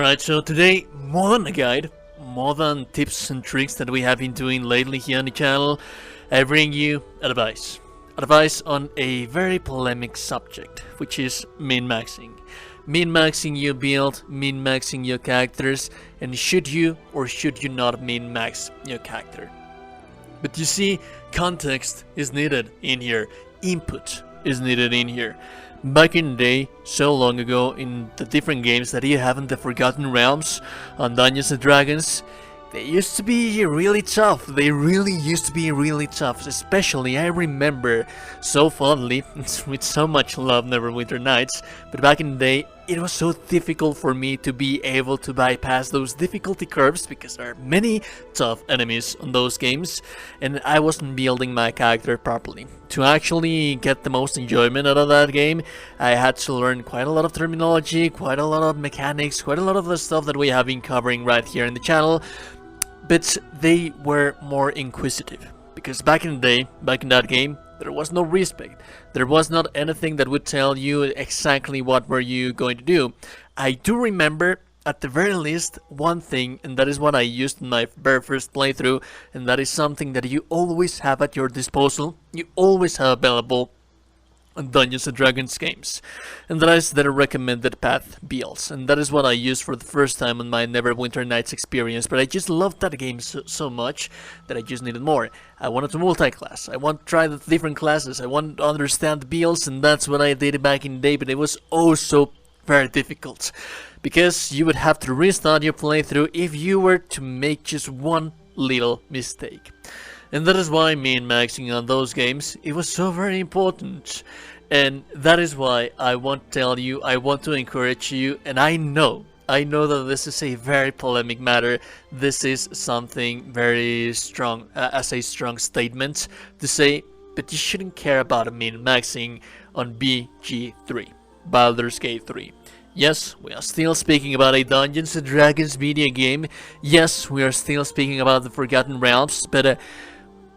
Alright, so today, more than a guide, more than tips and tricks that we have been doing lately here on the channel, I bring you advice. Advice on a very polemic subject, which is min-maxing. Min-maxing your build, min-maxing your characters, and should you or should you not min-max your character. But you see, context is needed in here, input is needed in here. Back in the day, so long ago, in the different games that you have in the Forgotten Realms, on Dungeons and Dragons, they used to be really tough. They really used to be really tough. Especially, I remember so fondly, with so much love, Neverwinter Nights, but back in the day, it was so difficult for me to be able to bypass those difficulty curves because there are many tough enemies on those games, and I wasn't building my character properly. To actually get the most enjoyment out of that game, I had to learn quite a lot of terminology, quite a lot of mechanics, quite a lot of the stuff that we have been covering right here in the channel, but they were more inquisitive. Because back in the day, back in that game, there was no respect. There was not anything that would tell you exactly what were you going to do. I do remember, at the very least, one thing, and that is what I used in my very first playthrough, and that is something that you always have at your disposal, you always have available on Dungeons and Dragons games, and that is the recommended path builds, and that is what I used for the first time on my Neverwinter Nights experience. But I just loved that game so much that I just needed more. I wanted to multi-class, I want to try the different classes, I want to understand the builds, and that's what I did back in the day, but it was also very difficult, because you would have to restart your playthrough if you were to make just one little mistake. And that is why min-maxing on those games, it was so very important. And that is why I want to tell you, I want to encourage you, and I know that this is a very polemic matter. This is something very strong, as a strong statement to say, but you shouldn't care about min-maxing on BG3, Baldur's Gate 3. Yes, we are still speaking about a Dungeons and Dragons video game. Yes, we are still speaking about the Forgotten Realms, but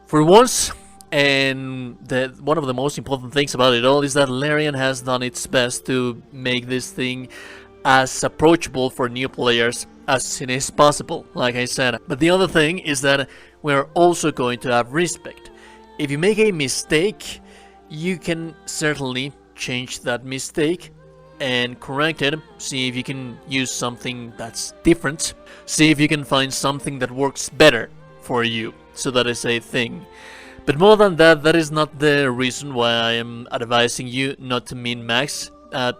for once, and one of the most important things about it all is that Larian has done its best to make this thing as approachable for new players as it is possible, like I said. But the other thing is that we're also going to have respect. If you make a mistake, you can certainly change that mistake and correct it, see if you can use something that's different, see if you can find something that works better for you. So that is a thing. But more than that, that is not the reason why I am advising you not to min-max.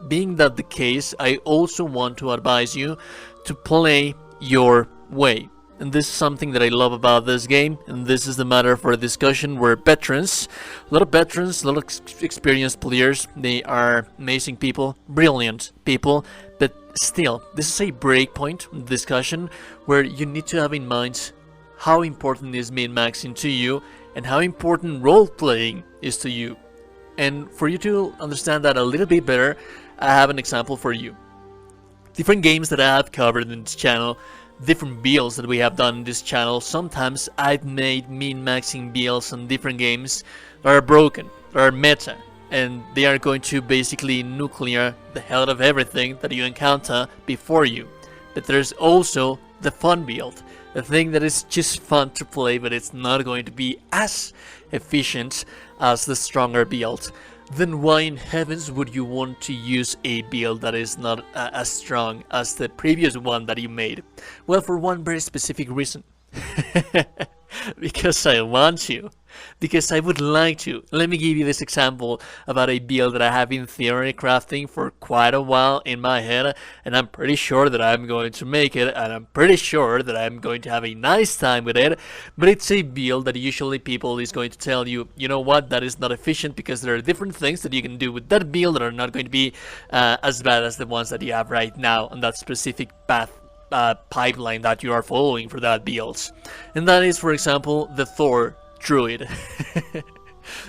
Being that the case, I also want to advise you to play your way. And this is something that I love about this game, and this is the matter for a discussion where veterans, a lot of experienced players, they are amazing people, brilliant people, but still, this is a breakpoint discussion where you need to have in mind how important is min-maxing to you and how important role-playing is to you. And for you to understand that a little bit better, I have an example for you. Different games that I have covered in this channel, different builds that we have done in this channel, sometimes I've made min-maxing builds on different games that are broken, that are meta, and they are going to basically nuclear the hell out of everything that you encounter before you. But there's also the fun build, the thing that is just fun to play, but it's not going to be as efficient as the stronger build. Then why in heavens would you want to use a build that is not as strong as the previous one that you made? Well, for one very specific reason. Because I want to. Because I would like to. Let me give you this example about a build that I have been theory crafting for quite a while in my head, and I'm pretty sure that I'm going to make it, and I'm pretty sure that I'm going to have a nice time with it. But it's a build that usually people is going to tell you, you know what, that is not efficient because there are different things that you can do with that build that are not going to be as bad as the ones that you have right now on that specific path. Pipeline that you are following for that build, and that is, for example, the Thor druid.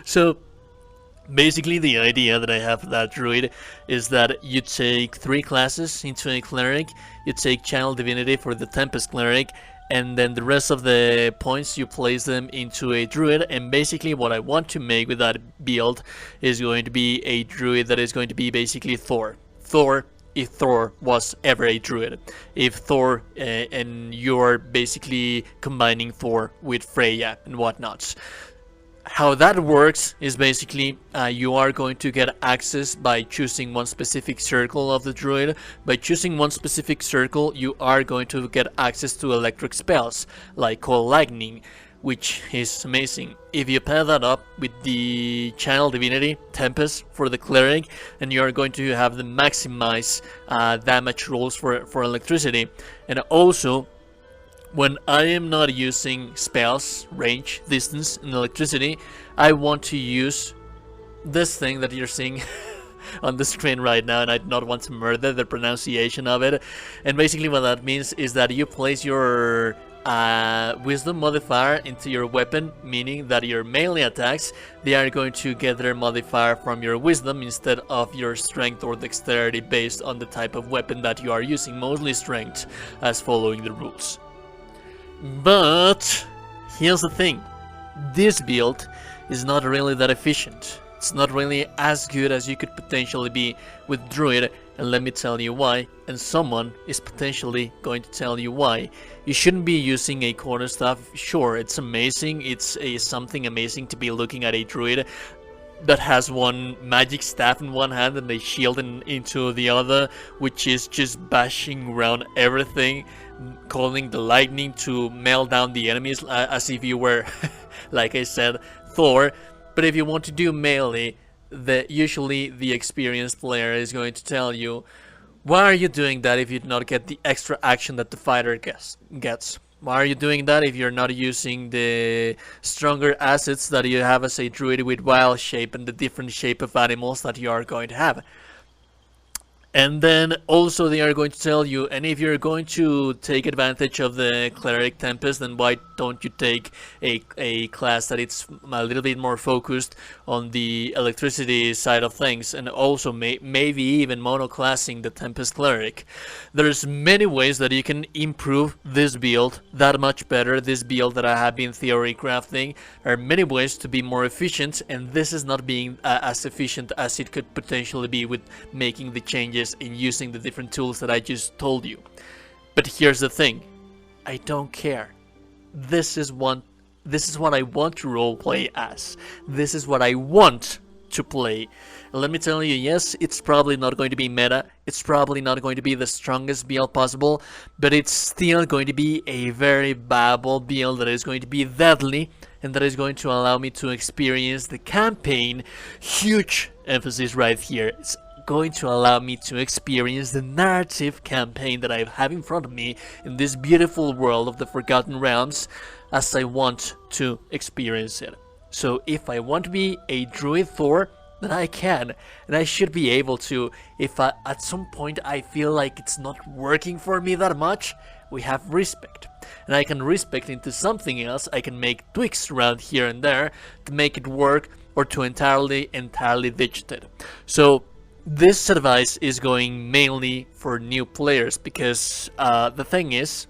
So basically the idea that I have for that druid is that you take 3 classes into a cleric, you take channel divinity for the Tempest cleric, and then the rest of the points you place them into a druid. And basically what I want to make with that build is going to be a druid that is going to be basically Thor if Thor was ever a druid. If Thor, and you're basically combining Thor with Freya and whatnot. How that works is basically you are going to get access by choosing one specific circle of the druid. By choosing one specific circle, you are going to get access to electric spells like Cold Lightning, which is amazing. If you pair that up with the channel divinity Tempest for the cleric, and you are going to have the maximize damage rolls for electricity. And also, when I am not using spells, range, distance, and electricity, I want to use this thing that you're seeing on the screen right now, and I do not want to murder the pronunciation of it. And basically what that means is that you place your wisdom modifier into your weapon, meaning that your melee attacks, they are going to get their modifier from your wisdom instead of your strength or dexterity based on the type of weapon that you are using, mostly strength, as following the rules. But here's the thing, this build is not really that efficient. It's not really as good as you could potentially be with Druid, and let me tell you why, and someone is potentially going to tell you why. You shouldn't be using a quarterstaff. Sure, it's amazing, it's something amazing to be looking at a Druid that has one magic staff in one hand and a shield into the other, which is just bashing around everything, calling the lightning to melt down the enemies as if you were, like I said, Thor. But if you want to do melee, usually the experienced player is going to tell you, why are you doing that if you do not get the extra action that the fighter gets? Why are you doing that if you're not using the stronger assets that you have as a druid with wild shape and the different shape of animals that you are going to have? And then also they are going to tell you, and if you're going to take advantage of the Cleric Tempest, then why don't you take a class that it's a little bit more focused on the electricity side of things, and also maybe even monoclassing the Tempest Cleric. There's many ways that you can improve this build that much better, this build that I have been theory crafting. There are many ways to be more efficient, and this is not being as efficient as it could potentially be with making the changes in using the different tools that I just told you. But here's the thing, I don't care. This is what I want to roleplay as. This is what I want to play. And let me tell you, yes, it's probably not going to be meta, it's probably not going to be the strongest build possible, but it's still going to be a very viable build that is going to be deadly, and that is going to allow me to experience the campaign. Huge emphasis right here. It's going to allow me to experience the narrative campaign that I have in front of me in this beautiful world of the Forgotten Realms as I want to experience it. So if I want to be a Druid Thor, then I can, and I should be able to. If at some point I feel like it's not working for me that much, we have respect, and I can respect into something else. I can make tweaks around here and there to make it work, or to entirely ditch it. So this advice is going mainly for new players, because the thing is,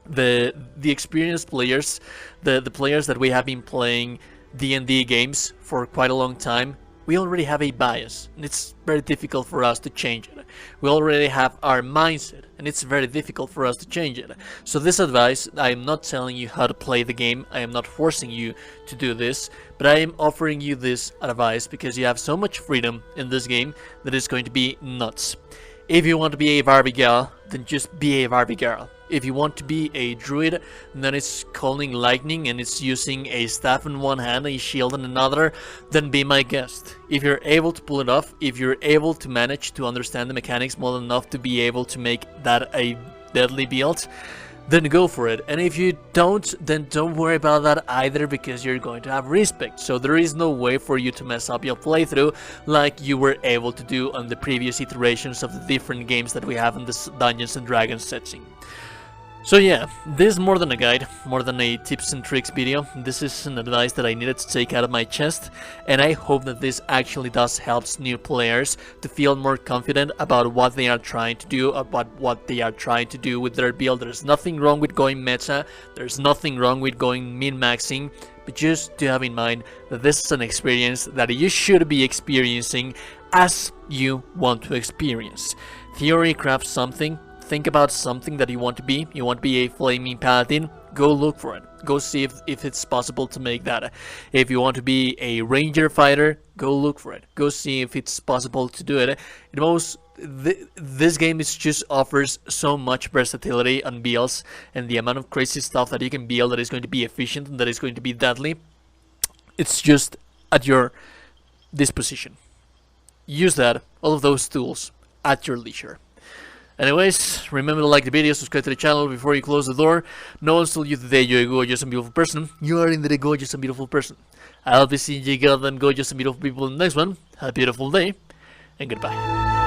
the experienced players, the players that we have been playing D&D games for quite a long time, we already have a bias, and it's very difficult for us to change it. We already have our mindset, and it's very difficult for us to change it. So this advice, I am not telling you how to play the game, I am not forcing you to do this, but I am offering you this advice because you have so much freedom in this game that it's going to be nuts. If you want to be a Barbie girl, then just be a Barbie girl. If you want to be a druid, then it's calling lightning and it's using a staff in one hand, a shield in another, then be my guest. If you're able to pull it off, if you're able to manage to understand the mechanics well enough to be able to make that a deadly build, then go for it. And if you don't, then don't worry about that either, because you're going to have respect. So there is no way for you to mess up your playthrough like you were able to do on the previous iterations of the different games that we have in this Dungeons and Dragons setting. So yeah, this is more than a guide, more than a tips and tricks video. This is an advice that I needed to take out of my chest, and I hope that this actually does help new players to feel more confident about what they are trying to do, about what they are trying to do with their build. There's nothing wrong with going meta, there's nothing wrong with going min-maxing, but just to have in mind that this is an experience that you should be experiencing as you want to experience. theory craft something. Think about something that you want to be. You want to be a flaming paladin. Go look for it. Go see if it's possible to make that. If you want to be a ranger fighter, go look for it. Go see if it's possible to do it. This game just offers so much versatility on builds, and the amount of crazy stuff that you can build that is going to be efficient and that is going to be deadly. It's just at your disposition. Use that, all of those tools, at your leisure. Anyways, remember to like the video, subscribe to the channel before you close the door. No one's told you today you're a gorgeous and beautiful person. You are indeed a gorgeous and beautiful person. I'll be seeing you guys and gorgeous and beautiful people in the next one. Have a beautiful day, and goodbye.